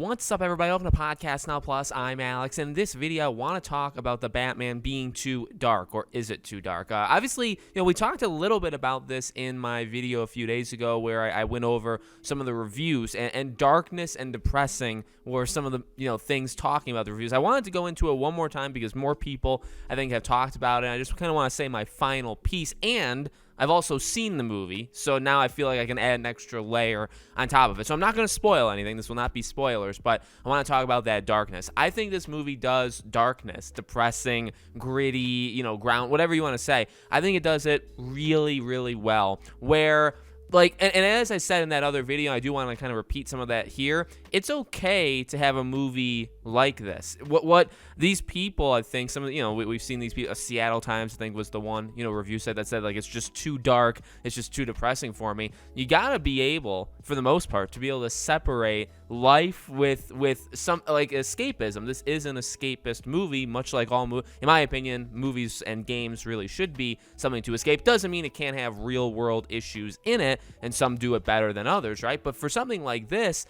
What's up, everybody? Welcome to Podcast Now Plus. I'm Alex, and in this video, I want to talk about the Batman being too dark, or is it too dark? Obviously, we talked a little bit about this in my video a few days ago, where I went over some of the reviews, and darkness and depressing were some of the things talking about the reviews. I wanted to go into it one more time because more people, I think, have talked about it. And I just kind of want to say my final piece, and I've also seen the movie, so now I feel like I can add an extra layer on top of it. So I'm not going to spoil anything. This will not be spoilers, but I want to talk about that darkness. I think this movie does darkness, depressing, gritty, ground, whatever you want to say. I think it does it really, really well, where... and as I said in that other video, I do want to kind of repeat some of that here. It's okay to have a movie like this. What these people, I think, some of we've seen these people. Seattle Times, I think, was the one review said like it's just too dark, it's just too depressing for me. You gotta be able, for the most part, to be able to separate life with some like escapism. This is an escapist movie, much like all in my opinion, movies and games really should be something to escape. Doesn't mean it can't have real world issues in it, and some do it better than others, right? But for something like this,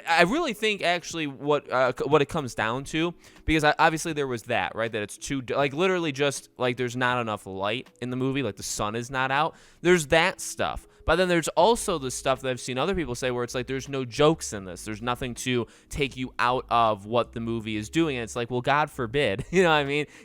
I really think actually what it comes down to, because obviously there was that, right, that it's too, literally just, there's not enough light in the movie, the sun is not out. There's that stuff. But then there's also the stuff that I've seen other people say where it's there's no jokes in this. There's nothing to take you out of what the movie is doing. And it's well, God forbid,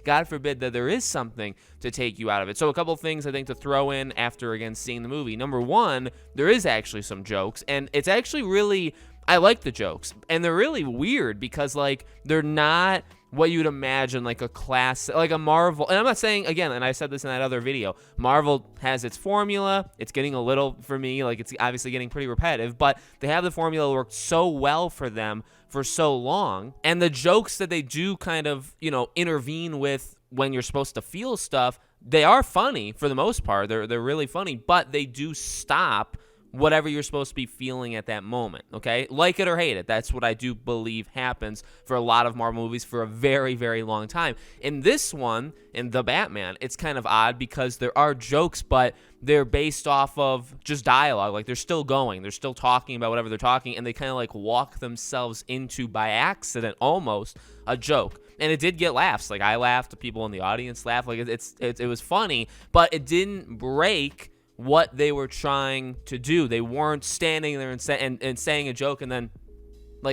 God forbid that there is something to take you out of it. So a couple things I think to throw in after, again, seeing the movie. Number one, there is actually some jokes, and it's actually really... I like the jokes, and they're really weird because, they're not what you'd imagine, a class, a Marvel. And I'm not saying, again, and I said this in that other video, Marvel has its formula. It's getting a little, for me, it's obviously getting pretty repetitive, but they have the formula that worked so well for them for so long. And the jokes that they do kind of, intervene with when you're supposed to feel stuff, they are funny for the most part. They're really funny, but they do stop whatever you're supposed to be feeling at that moment, okay? Like it or hate it. That's what I do believe happens for a lot of Marvel movies for a very, very long time. In this one, in The Batman, it's kind of odd because there are jokes, but they're based off of just dialogue. They're still going. They're still talking about whatever they're talking, and they kind of walk themselves into, by accident almost, a joke. And it did get laughs. I laughed. People in the audience laughed. It was funny, but it didn't break what they were trying to do. They weren't standing there and saying a joke and then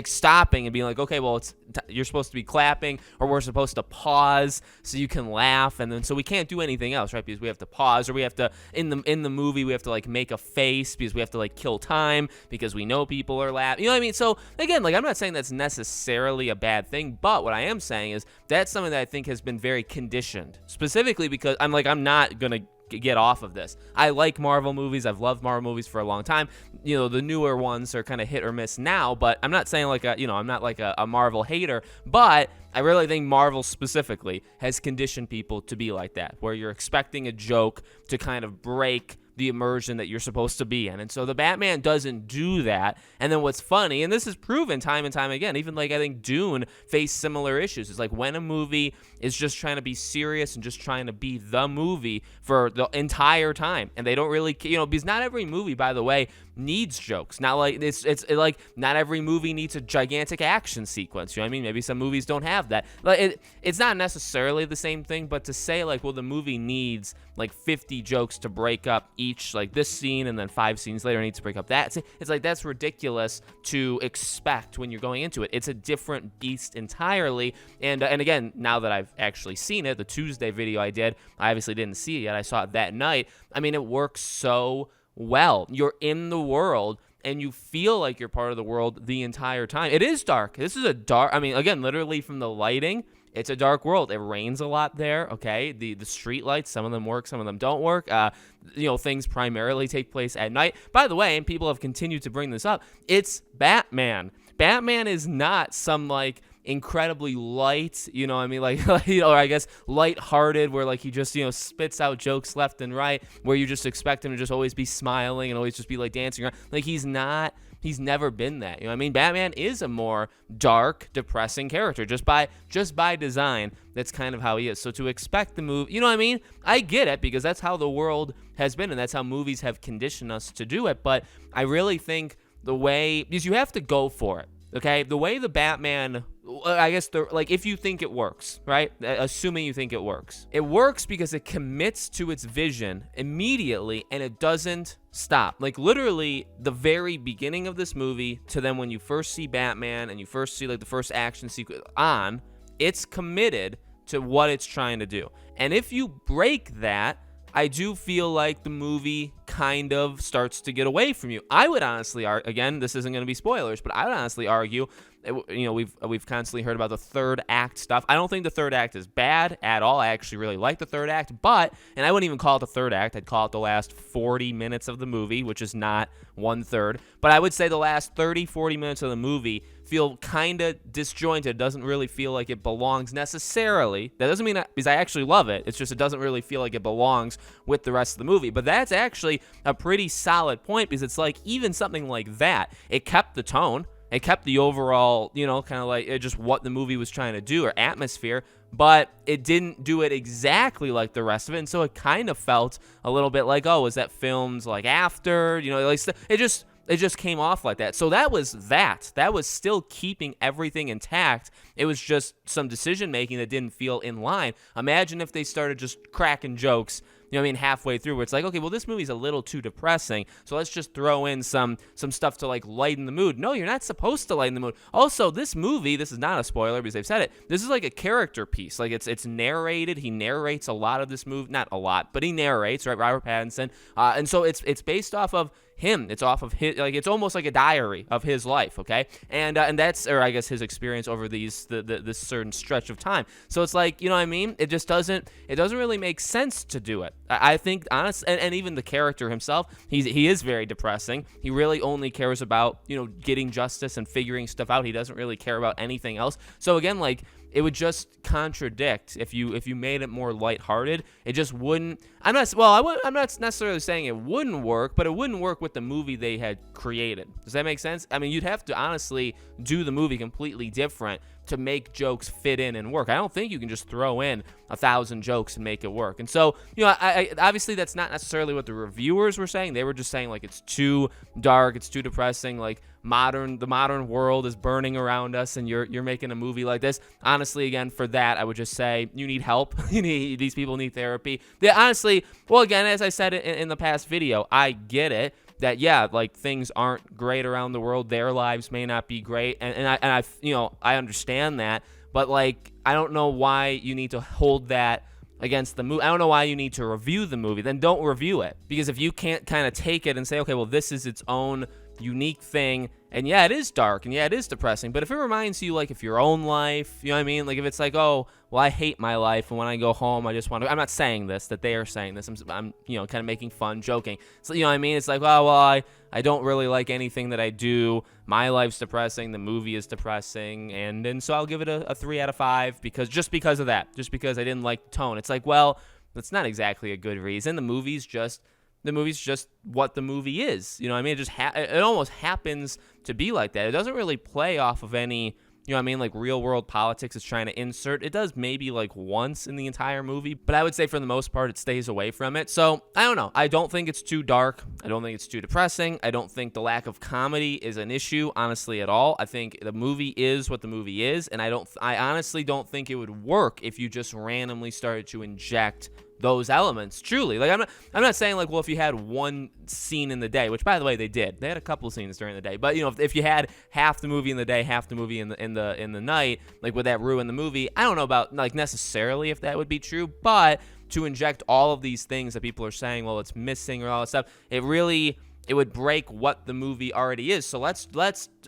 stopping and being okay, well, you're supposed to be clapping, or we're supposed to pause so you can laugh, and then so we can't do anything else, right? Because we have to pause, or we have to in the movie we have to make a face because we have to kill time because we know people are laughing. You know what I mean? So again, I'm not saying that's necessarily a bad thing, but what I am saying is that's something that I think has been very conditioned, specifically because I'm not gonna get off of this. I like Marvel movies. I've loved Marvel movies for a long time. The newer ones are kind of hit or miss now, but I'm not saying I'm not a Marvel hater, but I really think Marvel specifically has conditioned people to be like that, where you're expecting a joke to kind of break the immersion that you're supposed to be in. And so the Batman doesn't do that. And then what's funny, and this is proven time and time again, even I think Dune faced similar issues. It's when a movie is just trying to be serious and just trying to be the movie for the entire time, and they don't really, because not every movie, by the way, needs jokes. Not it's not every movie needs a gigantic action sequence. You know what I mean? Maybe some movies don't have that. It's not necessarily the same thing, but to say well, the movie needs 50 jokes to break up each, this scene, and then 5 scenes later needs to break up that. It's that's ridiculous to expect when you're going into it. It's a different beast entirely. And again, now that I've actually seen it, the Tuesday video I did, I obviously didn't see it yet. I saw it that night. I mean, it works so well. You're in the world, and you feel like you're part of the world the entire time. It is dark. This is a dark, again, literally from the lighting, it's a dark world. It rains a lot there, okay? The street lights, some of them work, some of them don't work. Things primarily take place at night. By the way, and people have continued to bring this up, it's Batman. Batman is not some, incredibly light, or I guess lighthearted, where he just spits out jokes left and right, where you just expect him to just always be smiling and always just be dancing around. He's never been that. Batman is a more dark, depressing character just by design. That's kind of how he is. So to expect the movie, I get it, because that's how the world has been, and that's how movies have conditioned us to do it. But I really think because you have to go for it. Okay, the way the Batman, I guess, like, if you think it works, right? Assuming you think it works because it commits to its vision immediately and it doesn't stop. Like, literally, the very beginning of this movie to then when you first see Batman and you first see, like, the first action sequence on, it's committed to what it's trying to do. And if you break that, I do feel like the movie kind of starts to get away from you. I would honestly argue, again, this isn't going to be spoilers, but I would honestly argue, we've constantly heard about the third act stuff. I don't think the third act is bad at all. I actually really like the third act, and I wouldn't even call it the third act. I'd call it the last 40 minutes of the movie, which is not 1/3. But I would say the last 30, 40 minutes of the movie feel kind of disjointed. It doesn't really feel like it belongs necessarily. That doesn't mean because I actually love it. It's just it doesn't really feel like it belongs with the rest of the movie. But that's actually a pretty solid point because it's like even something like that, it kept the tone. It kept the overall, kind of like just what the movie was trying to do or atmosphere, but it didn't do it exactly like the rest of it. And so it kind of felt a little bit like, oh, was that filmed like after? Like it just came off like that. So that was that. That was still keeping everything intact. It was just some decision making that didn't feel in line. Imagine if they started just cracking jokes, halfway through where it's like, okay, well, this movie's a little too depressing, so let's just throw in some stuff to like lighten the mood. No, you're not supposed to lighten the mood. Also, this movie, this is not a spoiler because they've said it, this is like a character piece. Like it's narrated. He narrates a lot of this movie. Not a lot, but he narrates, right? Robert Pattinson. And so it's based off of him. It's off of his, like, it's almost like a diary of his life, okay? And that's, or I guess his experience over this certain stretch of time. So it's like, it just doesn't really make sense to do it. I think, honestly, and even the character himself, he is very depressing. He really only cares about, getting justice and figuring stuff out. He doesn't really care about anything else. So again, like, it would just contradict if you made it more lighthearted. It just wouldn't. I'm not necessarily saying it wouldn't work, but it wouldn't work with the movie they had created. Does that make sense? I mean, you'd have to honestly do the movie completely different to make jokes fit in and work. I don't think you can just throw in 1,000 jokes and make it work. And so, I obviously that's not necessarily what the reviewers were saying. They were just saying like it's too dark, it's too depressing, like the modern world is burning around us, and you're making a movie like this. Honestly, again, for that, I would just say you need help. These people need therapy. Honestly, well, again, as I said in the past video, I get it. That, yeah, like, things aren't great around the world. Their lives may not be great, and I understand that. But, like, I don't know why you need to hold that against the movie. I don't know why you need to review the movie. Then don't review it, because if you can't kind of take it and say, okay, well, this is its own unique thing, and yeah, it is dark, and yeah, it is depressing, but if it reminds you, like, of your own life, you know what I mean? Like, if it's like, oh, well, I hate my life, and when I go home, I just want to, I'm not saying this, that they are saying this, I'm kind of making fun, joking, so, you know what I mean? It's like, oh, well, I don't really like anything that I do, my life's depressing, the movie is depressing, and so I'll give it a 3 out of 5, because of that, just because I didn't like the tone. It's like, well, that's not exactly a good reason. The movie's just what the movie is. You know what I mean? It almost happens to be like that. It doesn't really play off of any, you know what I mean, like real world politics it's trying to insert. It does maybe like once in the entire movie, but I would say for the most part it stays away from it. So I don't know. I don't think it's too dark. I don't think it's too depressing. I don't think the lack of comedy is an issue, honestly, at all. I think the movie is what the movie is, and I honestly don't think it would work if you just randomly started to inject those elements. Truly, like, I'm not saying like, well, if you had one scene in the day, which by the way they did, they had a couple of scenes during the day, but if you had half the movie in the day, half the movie in the night, like, would that ruin the movie? I don't know about like necessarily if that would be true, but to inject all of these things that people are saying, well, it's missing or all that stuff, it would break what the movie already is. So let's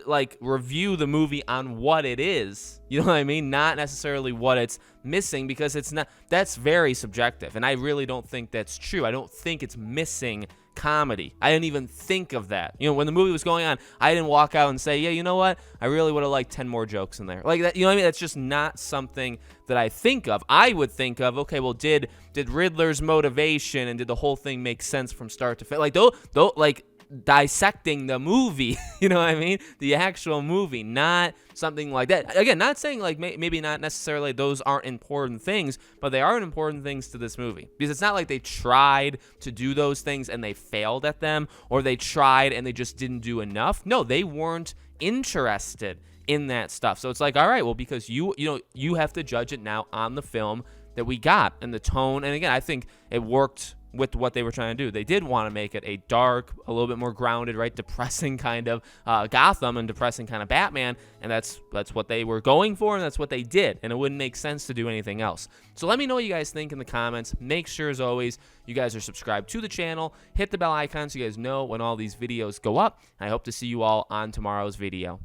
like review the movie on what it is. You know what I mean? Not necessarily what it's missing, because it's not. That's very subjective, and I really don't think that's true. I don't think it's missing comedy. I didn't even think of that. When the movie was going on, I didn't walk out and say, yeah, you know what? I really would have liked 10 more jokes in there. Like that, you know what I mean? That's just not something that I think of. I would think of, okay, well, did Riddler's motivation and did the whole thing make sense from start to finish? Like, like dissecting the movie, you know what I mean? The actual movie, not something like that. Again, not saying like maybe not necessarily those aren't important things, but they are important things to this movie, because it's not like they tried to do those things and they failed at them, or they tried and they just didn't do enough. No, they weren't interested in that stuff. So it's like, all right, well, because you have to judge it now on the film that we got and the tone. And again, I think it worked with what they were trying to do. They did want to make it a dark, a little bit more grounded, right, depressing kind of Gotham and depressing kind of Batman, and that's what they were going for, and that's what they did, and it wouldn't make sense to do anything else. So let me know what you guys think in the comments. Make sure, as always, you guys are subscribed to the channel. Hit the bell icon so you guys know when all these videos go up. I hope to see you all on tomorrow's video.